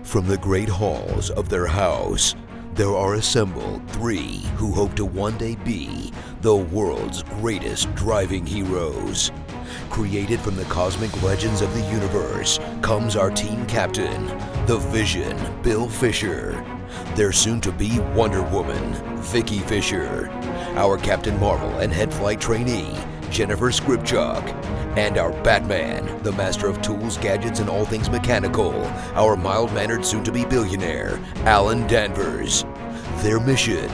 From the great halls of their house, there are assembled three who hope to one day be the world's greatest driving heroes. Created from the cosmic legends of the universe comes our team captain, the Vision, Bill Fisher. Their soon-to-be Wonder Woman, Vicky Fisher. Our Captain Marvel and head flight trainee, Jennifer Skripchuk. And our Batman, the master of tools, gadgets, and all things mechanical, our mild-mannered soon-to-be billionaire, Alan Danvers. Their mission,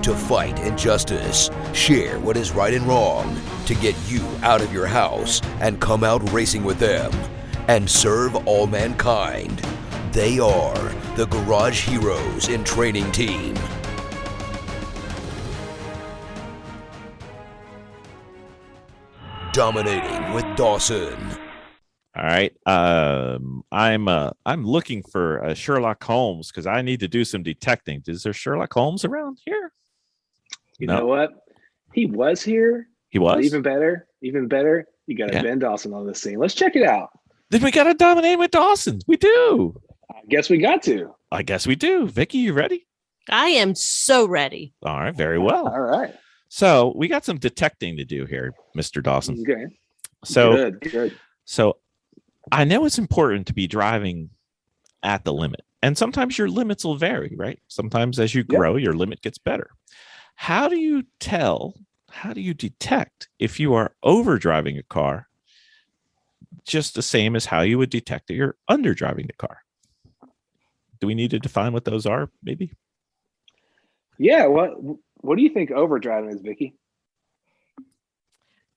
to fight injustice, share what is right and wrong, to get you out of your house and come out racing with them, and serve all mankind. They are the Garage Heroes in Training Team. Dominating with Dawson. All right. I'm looking for Sherlock Holmes because I need to do some detecting. Is there Sherlock Holmes around here? You know what? He was here. He was? Even better. You got a Ben Dawson on the scene. Let's check it out. Then we got to dominate with Dawson. We do. I guess we got to. I guess we do. Vicky, you ready? I am so ready. All right. Very well. All right. So we got some detecting to do here, Mr. Dawson. Okay. So Good. So I know it's important to be driving at the limit. And sometimes your limits will vary, right? Sometimes as you grow, your limit gets better. How do you detect if you are overdriving a car just the same as how you would detect that you're underdriving the car? Do we need to define what those are, maybe? Yeah. What do you think overdriving is, Vicky?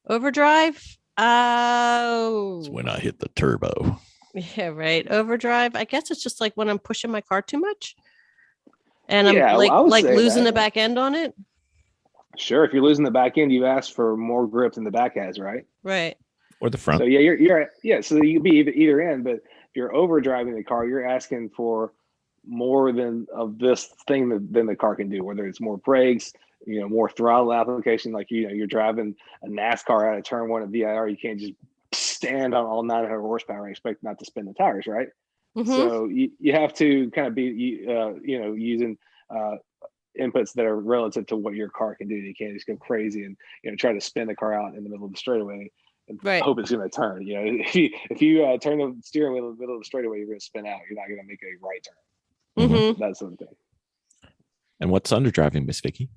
Overdrive? It's when I hit the turbo. Yeah, right. Overdrive. I guess it's just like when I'm pushing my car too much and I'm losing the back end on it. Sure. If you're losing the back end, you ask for more grip than the back has, right? Right. Or the front. So you're so you could be either end, but if you're overdriving the car, you're asking for more than of this thing than the car can do, whether it's more brakes, more throttle application. Like, you're driving a NASCAR out of turn one at VIR. You can't just stand on all 900 horsepower and expect not to spin the tires, right? Mm-hmm. So you have to kind of be, using inputs that are relative to what your car can do. You can't just go crazy and, try to spin the car out in the middle of the straightaway and hope it's going to turn. If you turn the steering wheel in the middle of the straightaway, you're going to spin out. You're not going to make a right turn. Mm-hmm. That sort of thing. And what's underdriving, Miss Vicky?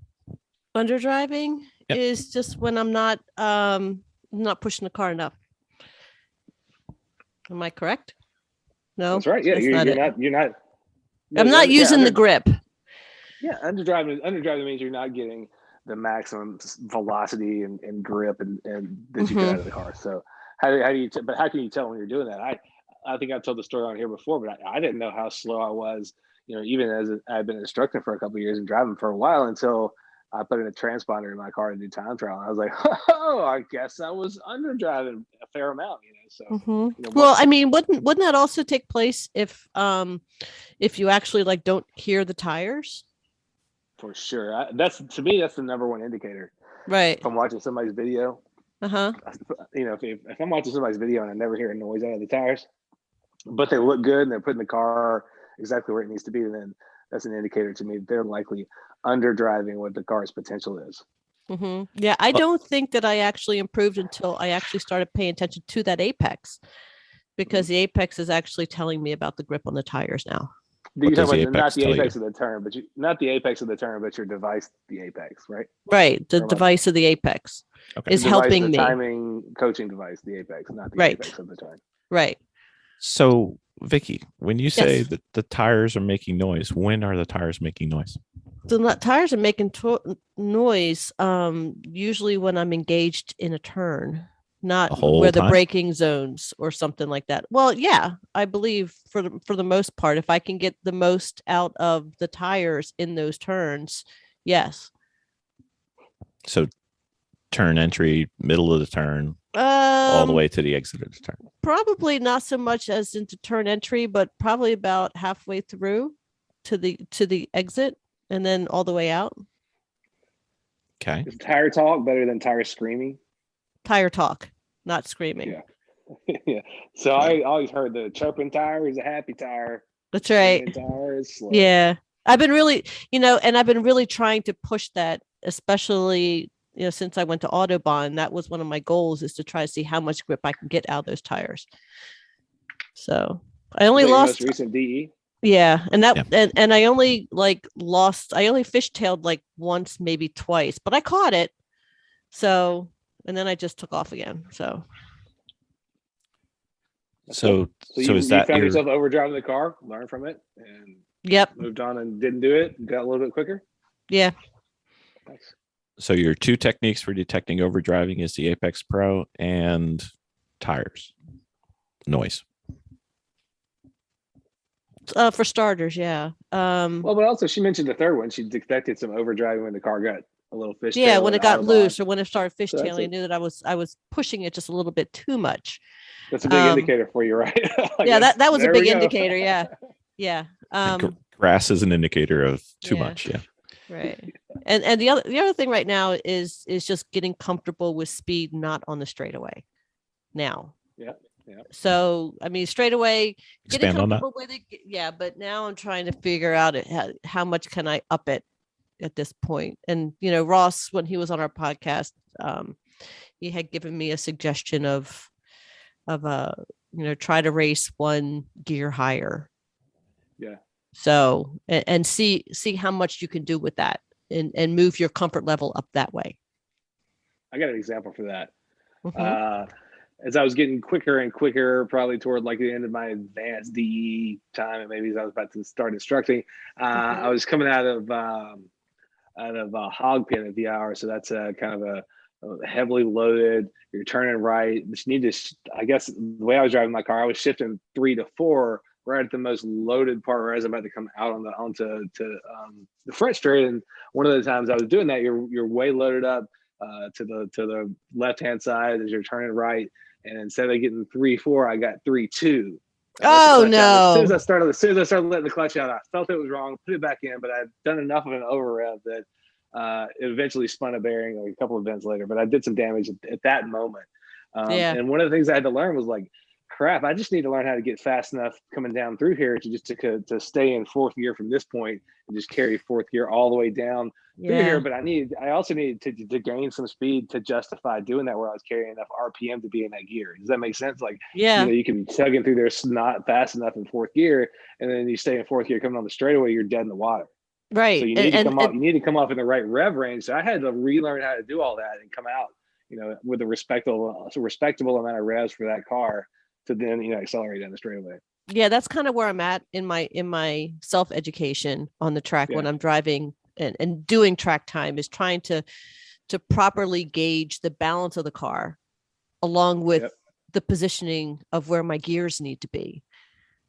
Underdriving is just when I'm not pushing the car enough. Am I correct? No, that's right. Yeah, you're not. I'm not using the grip. Yeah, underdriving means you're not getting the maximum velocity and grip and that you get out of the car. So how can you tell when you're doing that? I think I've told the story on here before, but I didn't know how slow I was, even as I've been instructing for a couple of years and driving for a while until I put in a transponder in my car to do time trial. And I was like, oh, I guess I was underdriving a fair amount, So, well, I mean, wouldn't that also take place if you actually don't hear the tires? For sure. That's the number one indicator. Right. If I'm watching somebody's video. Uh-huh. If I'm watching somebody's video and I never hear a noise out of the tires, but they look good and they're putting the car exactly where it needs to be, then that's an indicator to me that they're likely underdriving what the car's potential is. Mm-hmm. Yeah, I don't think that I actually improved until I actually started paying attention to that apex, because the apex is actually telling me about the grip on the tires now. Not the apex of the turn, but your device, the apex, right? Right, the device of the apex is helping me. Timing coaching device, the apex, not the apex of the turn. Right. So, Vicky, when you say that the tires are making noise, when are the tires making noise? The tires are making noise usually when I'm engaged in a turn, not where the braking zones or something like that. Well, yeah, I believe for the most part, if I can get the most out of the tires in those turns, yes. So turn entry, middle of the turn, all the way to the exit of the turn. Probably not so much as into turn entry, but probably about halfway through to the exit and then all the way out. Okay. Is tire talk better than tire screaming? Tire talk, not screaming. Yeah. Yeah. So I always heard the chirping tire is a happy tire. That's right. Yeah. I've been really, and I've been really trying to push that, especially, since I went to Autobahn. That was one of my goals, is to try to see how much grip I can get out of those tires. So I only lost your most recent DE. Yeah. And and I only I only fishtailed once, maybe twice, but I caught it. So, and then I just took off again. So is that you found yourself overdriving the car, learned from it, and moved on and didn't do it, got a little bit quicker? Yeah. Nice. So your two techniques for detecting overdriving is the Apex Pro and tires, noise. For starters, yeah. Well, but also she mentioned the third one. She detected some overdriving when the car got a little fish. Yeah, when it got loose or when it started fishtailing, I knew that I was pushing it just a little bit too much. That's a big indicator for you, right? Yeah, that was a big indicator. Yeah. Yeah. Grass is an indicator of too much. Yeah. Right. And the other thing right now is just getting comfortable with speed not on the straightaway now. Yeah. Yeah. So, I mean, straightaway, getting comfortable with it. Yeah. But now I'm trying to figure out how much can I up it at this point. And, Ross, when he was on our podcast, he had given me a suggestion of try to race one gear higher. Yeah. So, and see how much you can do with that and move your comfort level up that way. I got an example for that. Mm-hmm. As I was getting quicker and quicker, probably toward the end of my advanced DE time, and maybe as I was about to start instructing, I was coming out of hog pin at the hour. So that's kind of a heavily loaded. You're turning right, but you need to. I guess the way I was driving my car, I was shifting 3 to 4 right at the most loaded part, where I was about to come out onto the front straight. And one of the times I was doing that, you're way loaded up to the left hand side as you're turning right. And instead of getting 3-4, I got 3-2. Oh no! As soon as I started letting the clutch out, I felt it was wrong. Put it back in, but I'd done enough of an over rev that it eventually spun a bearing a couple of events later. But I did some damage at that moment. And one of the things I had to learn was crap, I just need to learn how to get fast enough coming down through here to stay in fourth gear from this point and just carry fourth gear all the way down through here. But I also needed to gain some speed to justify doing that, where I was carrying enough RPM to be in that gear. Does that make sense? You can be tugging through there not fast enough in fourth gear, and then you stay in fourth gear coming on the straightaway, you're dead in the water. Right. So you need you need to come off in the right rev range. So I had to relearn how to do all that and come out, with a respectable amount of revs for that car to then accelerate down the straightaway. Yeah, that's kind of where I'm at in my self-education on the track when I'm driving and doing track time, is trying to properly gauge the balance of the car along with the positioning of where my gears need to be.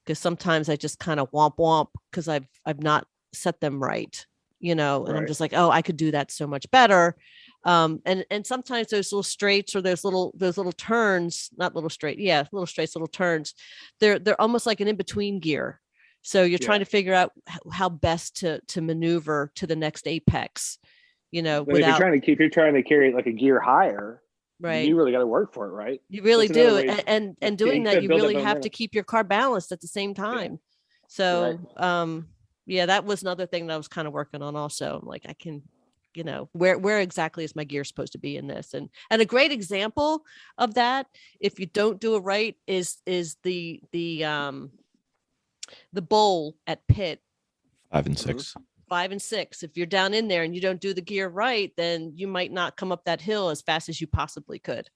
Because sometimes I just kind of womp because I've not set them right, and I'm just I could do that so much better. And sometimes those little straights or those little turns, not little straight, little straights, little turns, they're almost like an in-between gear. So you're trying to figure out how best to maneuver to the next apex, but if you're trying to carry a gear higher, right, you really got to work for it, right? You really do. And doing that, you really have to keep your car balanced at the same time. So that was another thing that I was kind of working on also. I can, where exactly is my gear supposed to be in this? And a great example of that, if you don't do it right, is the bowl at pit 5 and 6. 5 and 6. If you're down in there and you don't do the gear right, then you might not come up that hill as fast as you possibly could.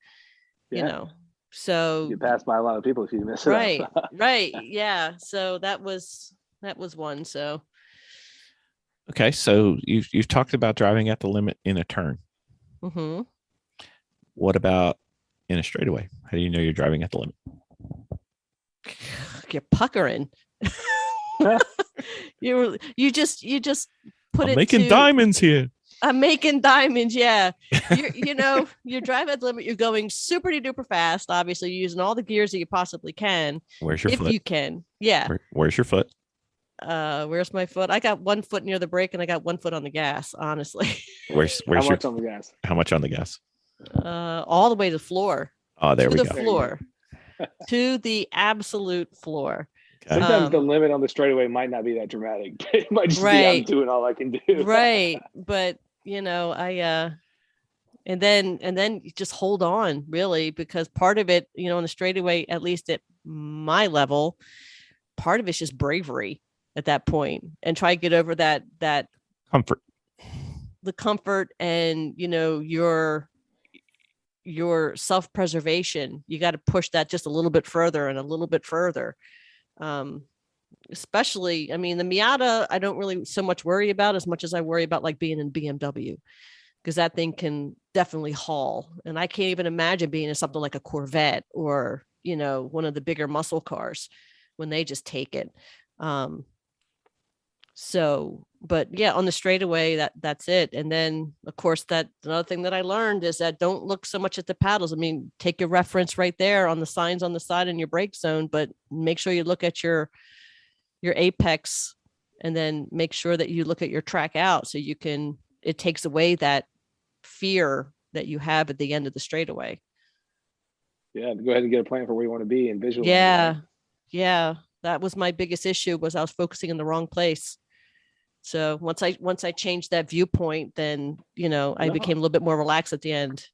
So you pass by a lot of people if you miss it. Right. Yeah. So that was one. So okay, so you've talked about driving at the limit in a turn. Mm-hmm. What about in a straightaway? How do you know you're driving at the limit? You're puckering. you just put I'm making diamonds here. I'm making diamonds. Yeah. You're driving at the limit. You're going super duper fast. Obviously, you're using all the gears that you possibly can. Where's your foot? If you can. Yeah. Where's your foot? Where's my foot? I got one foot near the brake and I got one foot on the gas, honestly. Where's how much on the gas? How much on the gas? All the way to the floor. Oh, there we go. To the floor. To the absolute floor. Okay. Sometimes the limit on the straightaway might not be that dramatic. It might just be I'm doing all I can do. Right. But and then you just hold on, really, because part of it, on the straightaway, at least at my level, part of it's just bravery at that point, and try to get over that comfort, and your self-preservation. You got to push that just a little bit further and a little bit further. Especially, the Miata, I don't really so much worry about as much as I worry about like being in BMW, because that thing can definitely haul. And I can't even imagine being in something like a Corvette or, one of the bigger muscle cars when they just take it. But yeah, on the straightaway, that's it. And then of course, that another thing that I learned is that don't look so much at the paddles. Take your reference right there on the signs on the side in your brake zone, but make sure you look at your apex, and then make sure that you look at your track out, so it takes away that fear that you have at the end of the straightaway. Yeah, go ahead and get a plan for where you want to be and visualize. Yeah. That was my biggest issue, was I was focusing in the wrong place. So once I changed that viewpoint, then I became a little bit more relaxed at the end.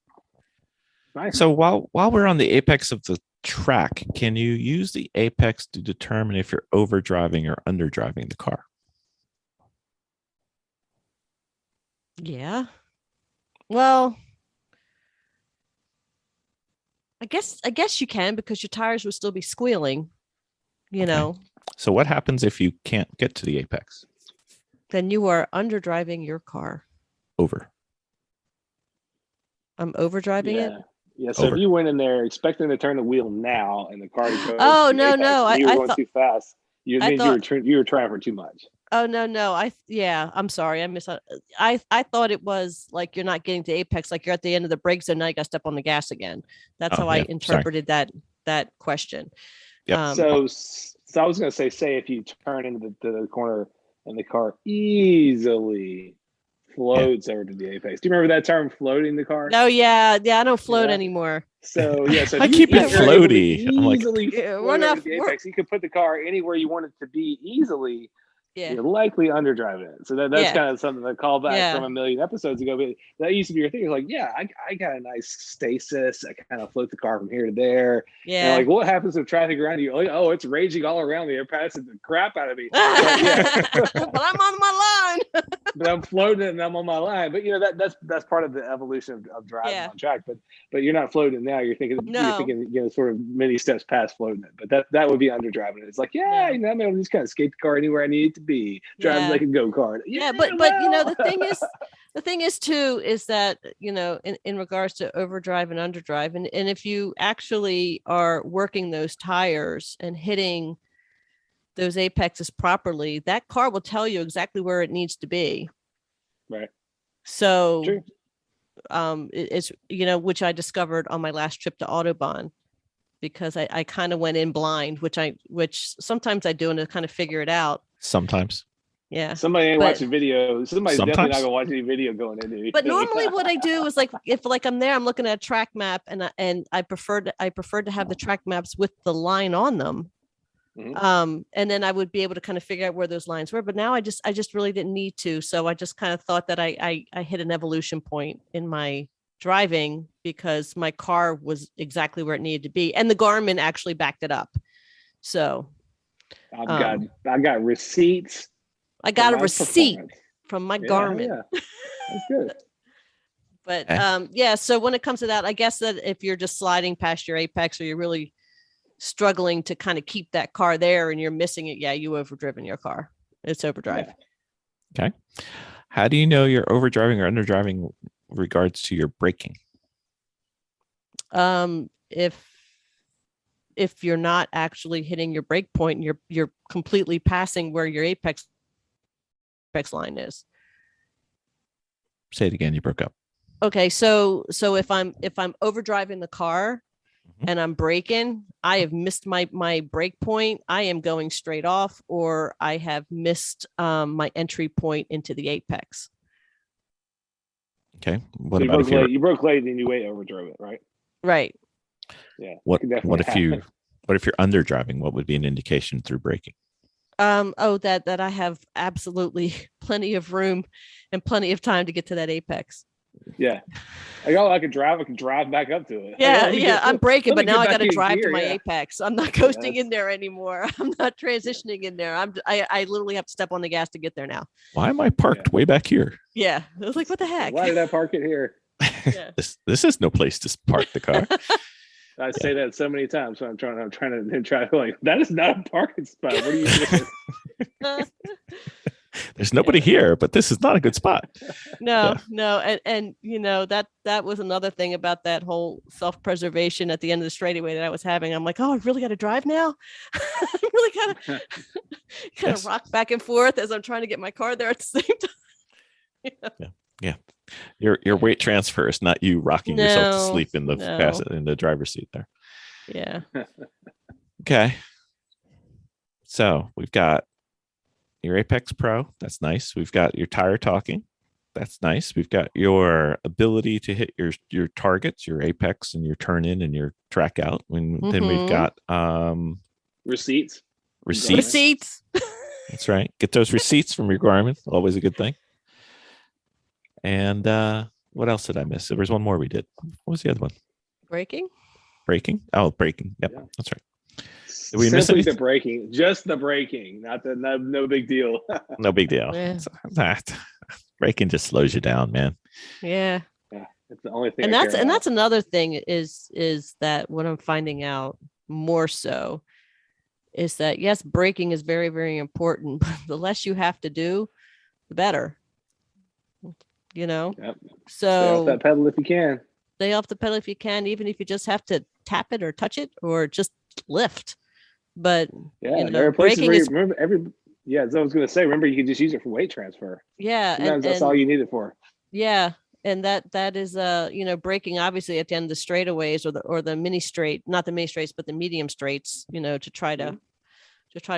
Nice. So while we're on the apex of the track, can you use the apex to determine if you're overdriving or underdriving the car? Yeah. Well, I guess you can, because your tires would still be squealing, Okay. So what happens if you can't get to the apex? Then you are underdriving your car. Over. I'm overdriving it? Yeah, so if you went in there expecting to turn the wheel now and the car goes no, you were going too fast, you were trying for too much. Oh, no. I'm sorry. I thought it was like you're not getting to apex, like you're at the end of the brake zone, now you got to step on the gas again. That's how I interpreted that question. Yep. So I was going to say if you turn into the corner and the car easily floats over to the apex. Do you remember that term, floating the car? Oh, yeah. I don't float anymore. So I keep it floaty. Easily float over the apex. You could put the car anywhere you want it to be easily. Yeah. You're likely underdriving it. So that's kind of something that called back from a million episodes ago. But that used to be your thing. It's like, I got a nice stasis. I kind of float the car from here to there. Yeah. And like, what happens if traffic around you? Oh, it's raging all around me. It passes the crap out of me. But I'm on my line. But I'm floating and I'm on my line. But that's part of the evolution of driving on track. But you're not floating now. You're thinking sort of many steps past floating it. But that would be underdriving it. It's like, I'm able to just kind of skate the car anywhere I need it to be, driving like a go-kart. But the thing is too is that in regards to overdrive and underdrive, and if you actually are working those tires and hitting those apexes properly, that car will tell you exactly where it needs to be. Right. So true. It's which I discovered on my last trip to Autobahn, because I kind of went in blind, which sometimes I do, and to kind of figure it out. Sometimes. Yeah. Somebody ain't watching video. Somebody's definitely not gonna watch any video going into it. But normally what I do is if I'm there, I'm looking at a track map, and I prefer to have the track maps with the line on them. Mm-hmm. And then I would be able to kind of figure out where those lines were. But now I just really didn't need to. So I just kind of thought that I hit an evolution point in my driving, because my car was exactly where it needed to be. And the Garmin actually backed it up. So I got receipts. I got a receipt from my Garmin. Yeah. That's good. But so when it comes to that, I guess that if you're just sliding past your apex, or you're really struggling to kind of keep that car there and you're missing it, you overdriven your car. It's overdrive. Yeah. Okay. How do you know you're overdriving or underdriving regards to your braking? If you're not actually hitting your brake point, and you're completely passing where your apex line is. Say it again. You broke up. Okay, so if I'm overdriving the car and I'm braking, I have missed my brake point. I am going straight off, or I have missed my entry point into the apex. Okay. What about if you broke late and you overdrove it, right? Right. Yeah. What if What if you're underdriving? What would be an indication through braking? That I have absolutely plenty of room and plenty of time to get to that apex. Yeah. I can drive back up to it. Yeah. I'm braking, but now I got to drive to my apex. I'm not coasting in there anymore. I'm not transitioning in there. I literally have to step on the gas to get there now. Why am I parked way back here? Yeah. I was like, what the heck? Why did I park it here? Yeah. This is no place to park the car. I say that so many times. So I'm trying to like, that is not a parking spot. What are you doing? There's nobody here, but this is not a good spot. No. And that was another thing about that whole self-preservation at the end of the straightaway that I was having. I'm like, oh, I really got to drive now. I really got to kind of rock back and forth as I'm trying to get my car there at the same time. Yeah. Your weight transfer is not you rocking yourself to sleep in the driver's seat there. Yeah. Okay. So we've got your Apex Pro. That's nice. We've got your tire talking. That's nice. We've got your ability to hit your targets, your Apex and your turn in and your track out. Then we've got receipts. That's right. Get those receipts from your Garmin. Always a good thing. And what else did I miss? There was one more we did. What was the other one? Braking. Oh, braking. Yep, yeah. That's right. Did we miss anything? The braking, just the braking, no big deal. No big deal. Yeah. Braking just slows you down, man. Yeah. It's the only thing. And that's another thing is that what I'm finding out more so is that yes, braking is very, very important, but the less you have to do, the better. Yep. So stay off that pedal if you can. Stay off the pedal if you can, even if you just have to tap it or touch it or just lift. But there are places where as I was going to say, remember you can just use it for weight transfer. Yeah, sometimes that's all you need it for. Yeah, and that is braking obviously at the end of the straightaways or the mini straight, not the mini straights, but the medium straights. To try to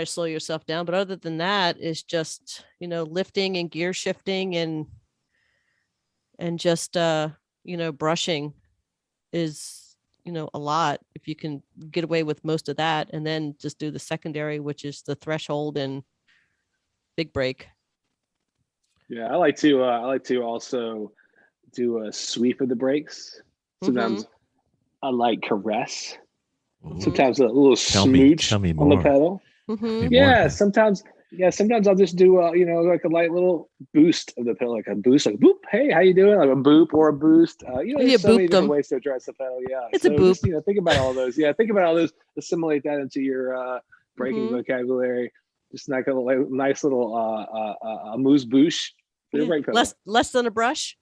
slow yourself down. But other than that, is just lifting and gear shifting and just brushing is a lot if you can get away with most of that, and then just do the secondary, which is the threshold and big brake. Yeah, I like to also do a sweep of the brakes. Sometimes I like caress. Sometimes a little smooch on the pedal. Yeah, sometimes I'll just do like a light little boost of the pedal, like a boost, like boop. Hey, how you doing? Like a boop or a boost. There's so many different ways to address the pedal. Yeah, it's a boop. Just, think about all those. Yeah, think about all those. Assimilate that into your braking vocabulary. Just like a nice little amuse bouche. Less than a brush,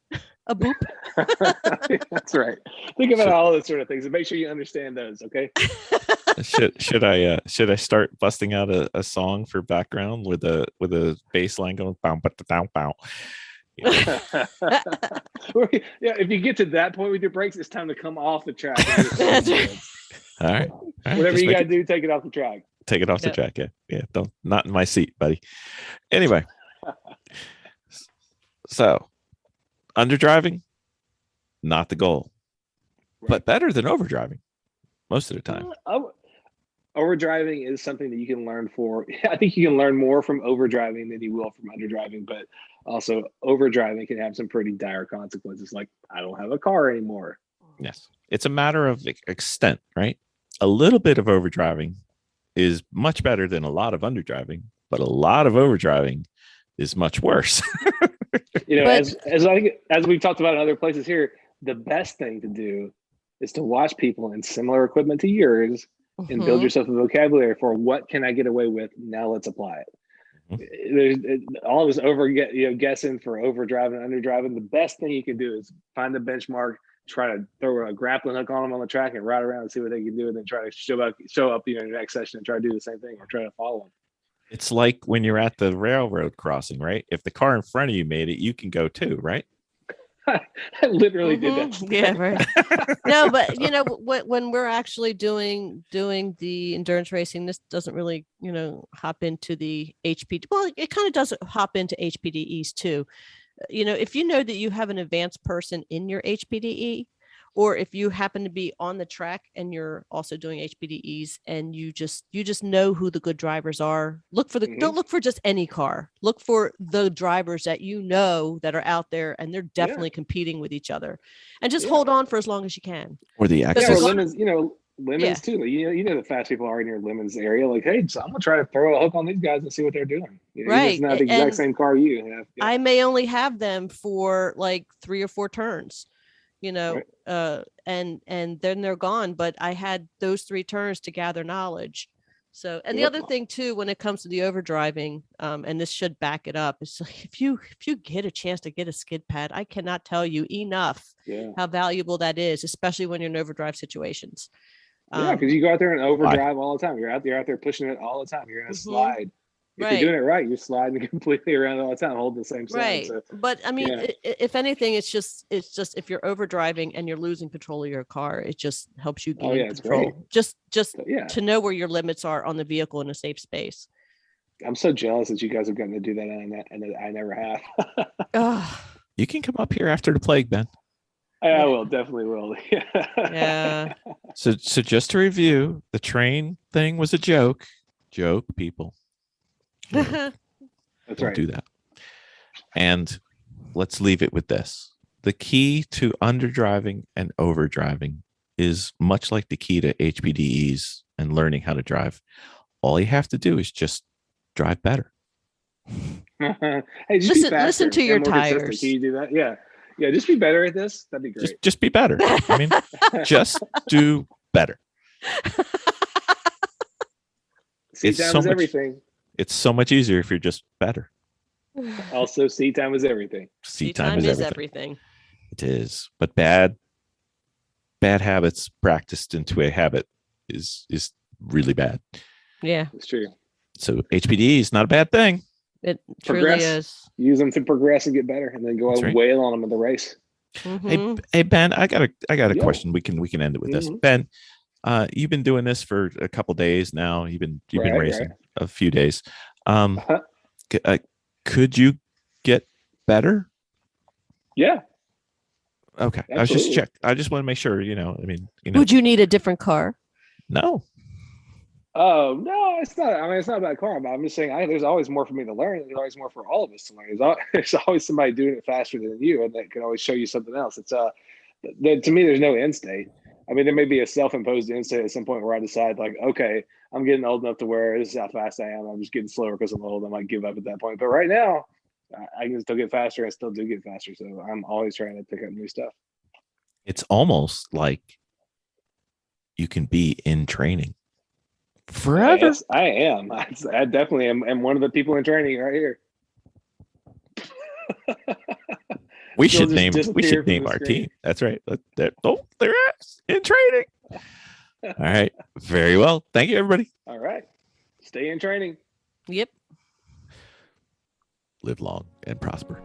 a boop. That's right. Think about all those sort of things and make sure you understand those. Okay. Should I start busting out a song for background with a bass line going bow bow bow? Yeah, if you get to that point with your brakes, it's time to come off the track. All right. Whatever you got to do, take it off the track. Take it off the track. Yeah. Don't, not in my seat, buddy. Anyway. So, underdriving, not the goal, but better than overdriving most of the time. Overdriving is something that you can learn for. I think you can learn more from overdriving than you will from underdriving, but also overdriving can have some pretty dire consequences. Like, I don't have a car anymore. Yes. It's a matter of extent, right? A little bit of overdriving is much better than a lot of underdriving, but a lot of overdriving is much worse. As we've talked about in other places here, the best thing to do is to watch people in similar equipment to yours and build yourself a vocabulary for what can I get away with. Now let's apply it. There's all this guessing for overdriving and underdriving. The best thing you can do is find the benchmark, try to throw a grappling hook on them on the track and ride around and see what they can do, and then try to show up in your next session and try to do the same thing or try to follow them. It's like when you're at the railroad crossing, right? If the car in front of you made it, you can go too, right? I literally did that. Yeah, right. No, but when we're actually doing the endurance racing, this doesn't really, hop into the HPD. Well, it kind of does hop into HPDEs too. If you know that you have an advanced person in your HPDE, or if you happen to be on the track and you're also doing HPDEs and you just know who the good drivers are. Don't look for just any car. Look for the drivers that you know that are out there and they're definitely competing with each other, and just hold on for as long as you can. Or the access. Yeah, or lemons, lemons too. You know the fast people are in your lemons area. Like, hey, so I'm gonna try to throw a hook on these guys and see what they're doing. Right. It's not the exact same car you have. Yeah. I may only have them for like 3 or 4 turns, and then they're gone. But I had those 3 turns to gather knowledge. So, and the other thing too, when it comes to the overdriving, and this should back it up, is like if you get a chance to get a skid pad, I cannot tell you enough how valuable that is, especially when you're in overdrive situations. Yeah, because you go out there and overdrive all the time. You're out there pushing it all the time. You're gonna slide. If you're doing it right, you're sliding completely around all the time, holding the same slide. Right. So, but I mean, if anything, it's just if you're overdriving and you're losing control of your car, it just helps you gain control. Just to know where your limits are on the vehicle in a safe space. I'm so jealous that you guys have gotten to do that, and I never have. You can come up here after the plague, Ben. I will, definitely will. Yeah. So just to review, the train thing was a joke. Joke, people. That's Don't do that. And let's leave it with this. The key to underdriving and overdriving is much like the key to HPDEs and learning how to drive. All you have to do is just drive better. Hey, listen to your tires. Can you do that? Yeah, just be better at this. That'd be great. Just be better. I mean, just do better. Seat time is everything. It's so much easier if you're just better. Also, seat time is everything. Seat time is everything. It is. But bad habits practiced into a habit is really bad. Yeah. It's true. So HPD is not a bad thing. It truly is. Use them to progress and get better, and then go wail on them in the race. Mm-hmm. Hey Ben, I got a question. We can end it with this. Ben, you've been doing this for a couple days now. You've been racing a few days. Could you get better? Yeah. Okay. Absolutely. I just want to make sure, Would you need a different car? No. Oh, no, it's not. I mean, it's not about car. I'm just saying there's always more for me to learn. There's always more for all of us to learn. There's always somebody doing it faster than you, and that can always show you something else. It's to me, there's no end state. I mean, there may be a self-imposed end state at some point where I decide, like, okay, I'm getting old enough to where this is how fast I am. I'm just getting slower because I'm old. I might give up at that point. But right now, I can still get faster. I still do get faster. So I'm always trying to pick up new stuff. It's almost like you can be in training forever. Yes, I am. I definitely am one of the people in training right here. We should name our team. That's right. They're in training. All right. Very well. Thank you, everybody. All right. Stay in training. Yep. Live long and prosper.